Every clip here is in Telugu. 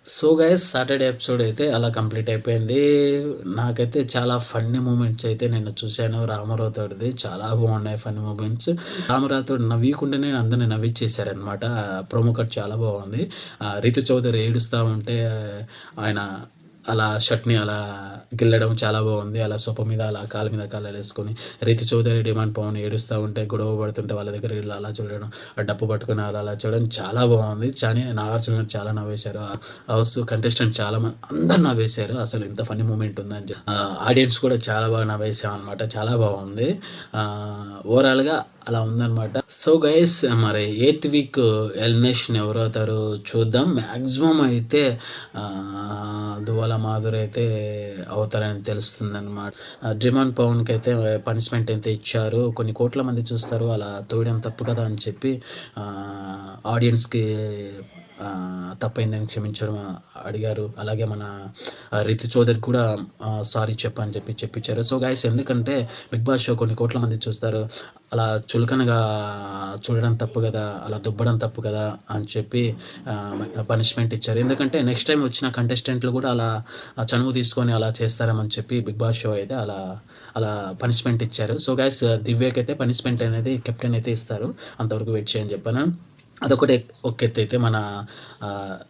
సో గైస్ సాటర్‌డే ఎపిసోడ్ అయితే అలా కంప్లీట్ అయిపోయింది. నాకైతే చాలా ఫన్నీ మూమెంట్స్ అయితే నిన్న చూశాను రామారావుతోటిది. చాలా బాగున్నాయి ఫన్నీ మూమెంట్స్. రామారావుతోటి నవ్వీయకుండానే అందరిని నవ్విచ్చేసారనమాట. ప్రోమో కట్ చాలా బాగుంది. రితు చౌదరి ఏడుస్తా ఉంటే ఆయన అలా షర్ట్‌ని అలా గిల్లడం చాలా బాగుంది. అలా సోఫా మీద అలా కాళ్ళ మీద కాళ్ళేసుకొని రితు చౌదరి, డిమాండ్ పవన్ ఏడుస్తా ఉంటే గొడవ పడుతుంటే వాళ్ళ దగ్గర వీళ్ళు అలా చూడడం, డప్పు పట్టుకొని అలా చూడడం చాలా బాగుంది. కానీ నాగార్జున గారు చాలా నవ్వేశారు. హౌస్ కంటెస్టెంట్ చాలా మంది అందరు నవ్వేశారు. అసలు ఇంత ఫన్నీ మూమెంట్ ఉందని ఆడియన్స్ కూడా చాలా బాగా నవ్వేసామనమాట. చాలా బాగుంది. ఓవరాల్‌గా అలా ఉందనమాట. సో గైస్ మరి 8th వీక్ ఎలిమినేషన్ ఎవరవుతారో చూద్దాం. మ్యాక్సిమం అయితే దువ్వాల మాధురి అయితే అవుతారని తెలుస్తుందనమాట. డిమాండ్ పవన్‌కి అయితే పనిష్మెంట్ అయితే ఇచ్చారు. కొన్ని కోట్ల మంది చూస్తారు. అలా తోయడం తప్పు కదా అని చెప్పి ఆడియన్స్‌కి తప్పైందని క్షమించడం అడిగారు. అలాగే మన రితు చౌదరికి కూడా సారీ చెప్పని చెప్పించారు. సో గైస్ ఎందుకంటే బిగ్ బాస్ షో కొన్ని కోట్ల మంది చూస్తారు. అలా చులకనగా చూడడం తప్పు కదా, అలా దుబ్బడం తప్పు కదా అని చెప్పి పనిష్మెంట్ ఇచ్చారు. ఎందుకంటే నెక్స్ట్ టైం వచ్చిన కంటెస్టెంట్లు కూడా అలా చనువు తీసుకొని అలా చేస్తారేమని చెప్పి బిగ్ బాస్ షో అయితే అలా పనిష్మెంట్ ఇచ్చారు. సో గైస్ దివ్యకైతే పనిష్మెంట్ అనేది కెప్టెన్ అయితే ఇస్తారు. అంతవరకు వెయిట్ చేయని చెప్పాను. అదొకటి ఒక ఎత్తు అయితే మన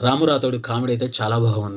రాము రాథోడ్ కామెడీ అయితే చాలా బాగుంది.